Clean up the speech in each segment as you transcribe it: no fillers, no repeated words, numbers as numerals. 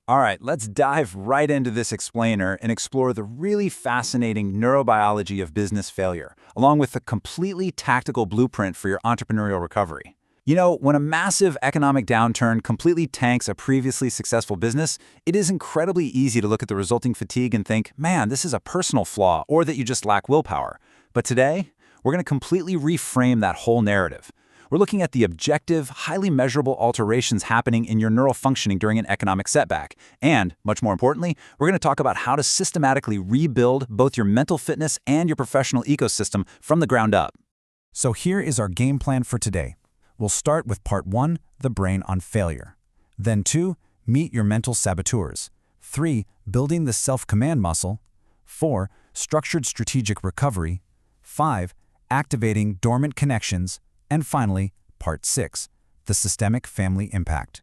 All right, let's dive right into this explainer and explore the really fascinating neurobiology of business failure, along with the completely tactical blueprint for your entrepreneurial recovery. You know, when a massive economic downturn completely tanks a previously successful business, it is incredibly easy to look at the resulting fatigue and think, man, this is a personal flaw, or that you just lack willpower. But today, we're going to completely reframe that whole narrative. We're looking at the objective, highly measurable alterations happening in your neural functioning during an economic setback. And, much more importantly, we're going to talk about how to systematically rebuild both your mental fitness and your professional ecosystem from the ground up. So here is our game plan for today. We'll start with part 1, the brain on failure. Then 2, meet your mental saboteurs. 3, building the self-command muscle. 4, structured strategic recovery. 5, activating dormant connections. And finally, part 6, the systemic family impact.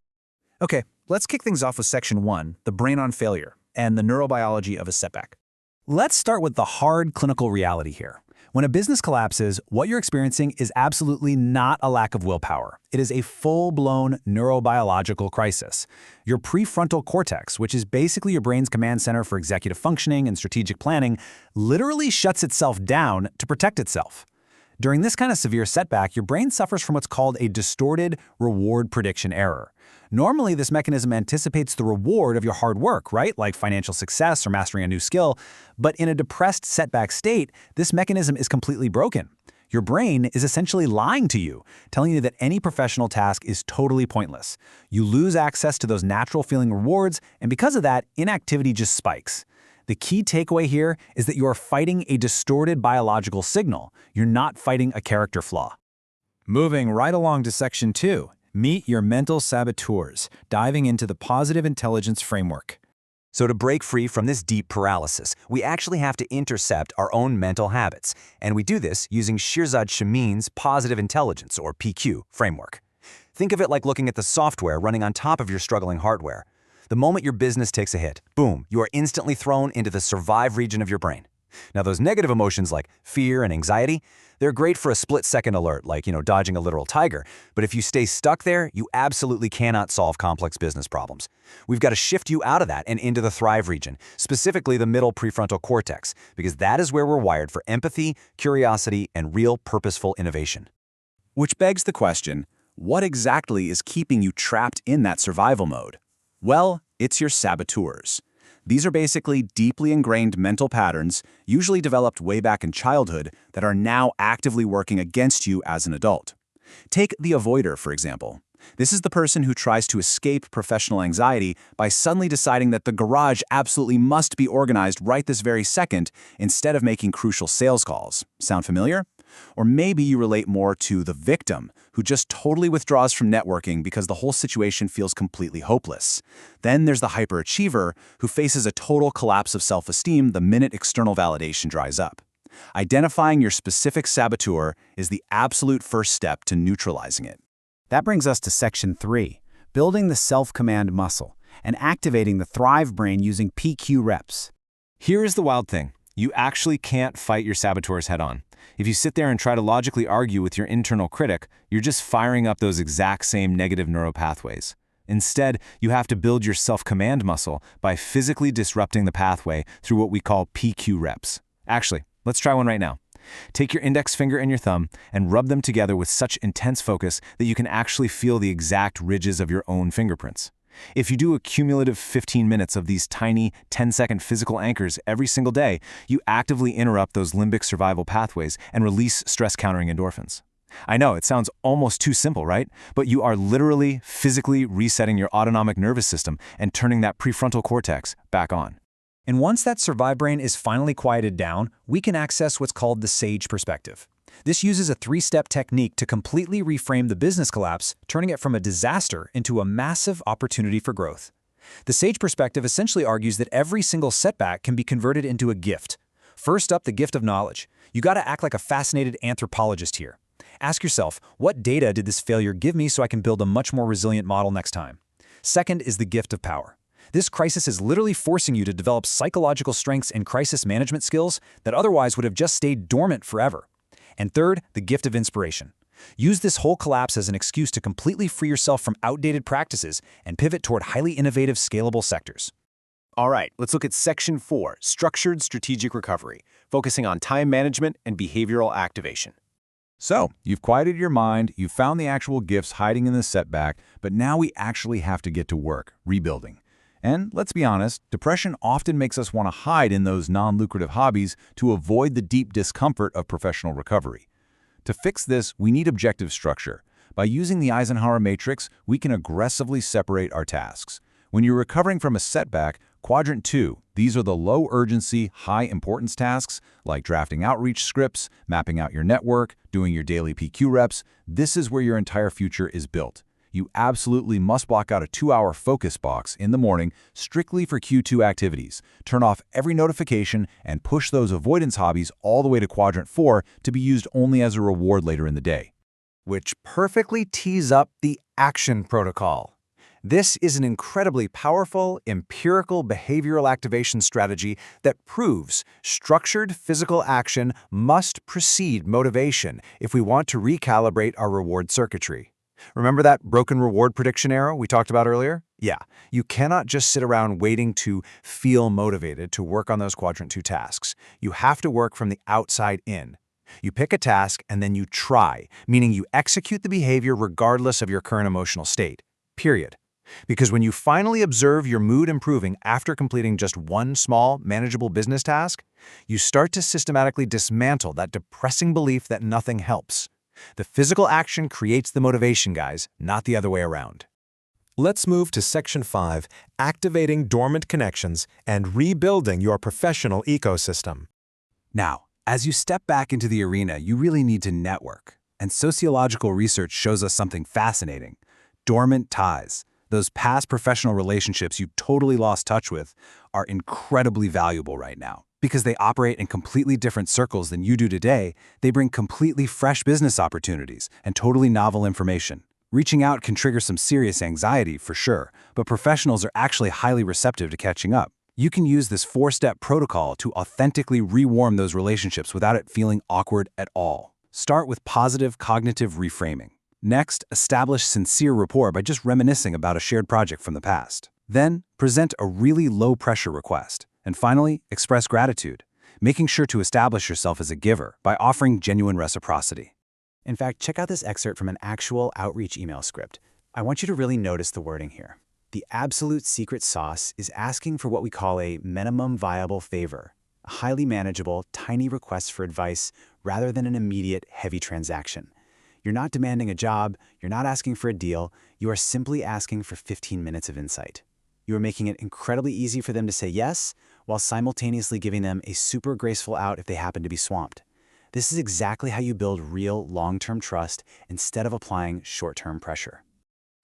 Okay, let's kick things off with section 1, the brain on failure, and the neurobiology of a setback. Let's start with the hard clinical reality here. When a business collapses, what you're experiencing is absolutely not a lack of willpower. It is a full-blown neurobiological crisis. Your prefrontal cortex, which is basically your brain's command center for executive functioning and strategic planning, literally shuts itself down to protect itself. During this kind of severe setback, your brain suffers from what's called a distorted reward prediction error. Normally, this mechanism anticipates the reward of your hard work, right? Like financial success or mastering a new skill. But in a depressed setback state, this mechanism is completely broken. Your brain is essentially lying to you, telling you that any professional task is totally pointless. You lose access to those natural feeling rewards, and because of that, inactivity just spikes. The key takeaway here is that you are fighting a distorted biological signal. You're not fighting a character flaw. Moving right along to section 2, meet your mental saboteurs, diving into the positive intelligence framework. So to break free from this deep paralysis, we actually have to intercept our own mental habits, and we do this using Shirzad Shamin's positive intelligence, or PQ, framework. Think of it like looking at the software running on top of your struggling hardware. The moment your business takes a hit, boom, you are instantly thrown into the survive region of your brain. Now, those negative emotions like fear and anxiety, they're great for a split-second alert, like, dodging a literal tiger. But if you stay stuck there, you absolutely cannot solve complex business problems. We've got to shift you out of that and into the thrive region, specifically the middle prefrontal cortex, because that is where we're wired for empathy, curiosity, and real purposeful innovation. Which begs the question, what exactly is keeping you trapped in that survival mode? Well, it's your saboteurs. These are basically deeply ingrained mental patterns, usually developed way back in childhood, that are now actively working against you as an adult. Take the avoider, for example. This is the person who tries to escape professional anxiety by suddenly deciding that the garage absolutely must be organized right this very second instead of making crucial sales calls. Sound familiar? Or maybe you relate more to the victim, who just totally withdraws from networking because the whole situation feels completely hopeless. Then there's the hyperachiever, who faces a total collapse of self-esteem the minute external validation dries up. Identifying your specific saboteur is the absolute first step to neutralizing it. That brings us to section 3, building the self-command muscle and activating the thrive brain using PQ reps. Here's the wild thing. You actually can't fight your saboteurs head-on. If you sit there and try to logically argue with your internal critic, you're just firing up those exact same negative neuropathways. Instead, you have to build your self-command muscle by physically disrupting the pathway through what we call PQ reps. Actually, let's try one right now. Take your index finger and your thumb and rub them together with such intense focus that you can actually feel the exact ridges of your own fingerprints. If you do a cumulative 15 minutes of these tiny 10-second physical anchors every single day, you actively interrupt those limbic survival pathways and release stress-countering endorphins. I know, it sounds almost too simple, right? But you are literally physically resetting your autonomic nervous system and turning that prefrontal cortex back on. And once that survive brain is finally quieted down, we can access what's called the SAGE perspective. This uses a 3-step technique to completely reframe the business collapse, turning it from a disaster into a massive opportunity for growth. The SAGE perspective essentially argues that every single setback can be converted into a gift. First up, the gift of knowledge. You gotta act like a fascinated anthropologist here. Ask yourself, what data did this failure give me so I can build a much more resilient model next time? Second is the gift of power. This crisis is literally forcing you to develop psychological strengths and crisis management skills that otherwise would have just stayed dormant forever. And third, the gift of inspiration. Use this whole collapse as an excuse to completely free yourself from outdated practices and pivot toward highly innovative, scalable sectors. All right, let's look at Section 4, Structured Strategic Recovery, focusing on time management and behavioral activation. So, you've quieted your mind, you've found the actual gifts hiding in the setback, but now we actually have to get to work, rebuilding. And let's be honest, depression often makes us want to hide in those non-lucrative hobbies to avoid the deep discomfort of professional recovery. To fix this, we need objective structure. By using the Eisenhower matrix, we can aggressively separate our tasks. When you're recovering from a setback, Quadrant 2, these are the low-urgency, high-importance tasks like drafting outreach scripts, mapping out your network, doing your daily PQ reps. This is where your entire future is built. You absolutely must block out a 2-hour focus box in the morning strictly for Q2 activities. Turn off every notification and push those avoidance hobbies all the way to Quadrant 4 to be used only as a reward later in the day. Which perfectly tees up the action protocol. This is an incredibly powerful, empirical behavioral activation strategy that proves structured physical action must precede motivation if we want to recalibrate our reward circuitry. Remember that broken reward prediction arrow we talked about earlier? Yeah, you cannot just sit around waiting to feel motivated to work on those Quadrant 2 tasks. You have to work from the outside in. You pick a task and then you try, meaning you execute the behavior regardless of your current emotional state. Period. Because when you finally observe your mood improving after completing just one small, manageable business task, you start to systematically dismantle that depressing belief that nothing helps. The physical action creates the motivation, guys, not the other way around. Let's move to Section 5, Activating Dormant Connections and Rebuilding Your Professional Ecosystem. Now, as you step back into the arena, you really need to network. And sociological research shows us something fascinating. Dormant ties. Those past professional relationships you totally lost touch with are incredibly valuable right now. Because they operate in completely different circles than you do today, they bring completely fresh business opportunities and totally novel information. Reaching out can trigger some serious anxiety, for sure, but professionals are actually highly receptive to catching up. You can use this 4-step protocol to authentically rewarm those relationships without it feeling awkward at all. Start with positive cognitive reframing. Next, establish sincere rapport by just reminiscing about a shared project from the past. Then, present a really low-pressure request. And finally, express gratitude, making sure to establish yourself as a giver by offering genuine reciprocity. In fact, check out this excerpt from an actual outreach email script. I want you to really notice the wording here. The absolute secret sauce is asking for what we call a minimum viable favor, a highly manageable, tiny request for advice rather than an immediate, heavy transaction. You're not demanding a job, you're not asking for a deal, you are simply asking for 15 minutes of insight. You are making it incredibly easy for them to say yes, while simultaneously giving them a super graceful out if they happen to be swamped. This is exactly how you build real, long-term trust instead of applying short-term pressure.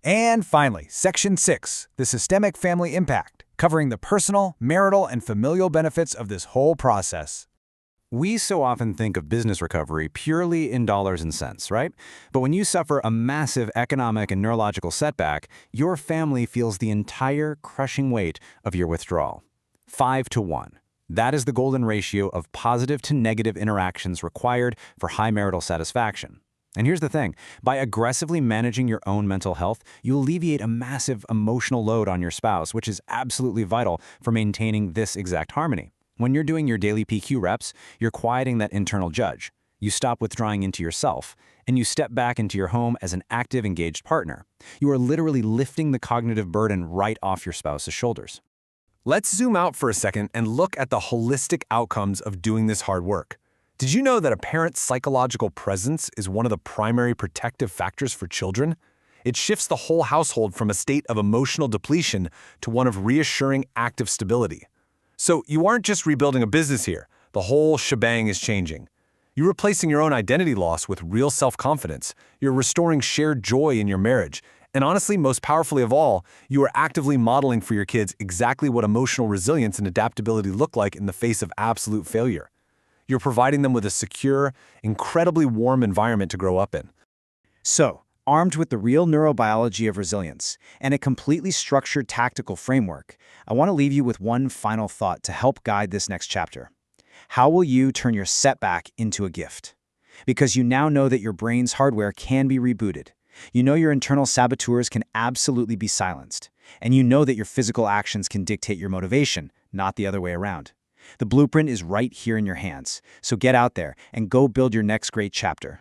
And finally, Section 6, the systemic family impact, covering the personal, marital, and familial benefits of this whole process. We so often think of business recovery purely in dollars and cents, right? But when you suffer a massive economic and neurological setback, your family feels the entire crushing weight of your withdrawal. 5-to-1. That is the golden ratio of positive to negative interactions required for high marital satisfaction. And here's the thing, by aggressively managing your own mental health, you alleviate a massive emotional load on your spouse, which is absolutely vital for maintaining this exact harmony. When you're doing your daily PQ reps, you're quieting that internal judge. You stop withdrawing into yourself, and you step back into your home as an active, engaged partner. You are literally lifting the cognitive burden right off your spouse's shoulders. Let's zoom out for a second and look at the holistic outcomes of doing this hard work. Did you know that a parent's psychological presence is one of the primary protective factors for children? It shifts the whole household from a state of emotional depletion to one of reassuring active stability. So you aren't just rebuilding a business here. The whole shebang is changing. You're replacing your own identity loss with real self-confidence. You're restoring shared joy in your marriage. And honestly, most powerfully of all, you are actively modeling for your kids exactly what emotional resilience and adaptability look like in the face of absolute failure. You're providing them with a secure, incredibly warm environment to grow up in. So, armed with the real neurobiology of resilience and a completely structured tactical framework, I want to leave you with one final thought to help guide this next chapter. How will you turn your setback into a gift? because you now know that your brain's hardware can be rebooted. You know your internal saboteurs can absolutely be silenced. And you know that your physical actions can dictate your motivation, not the other way around. The blueprint is right here in your hands. So get out there and go build your next great chapter.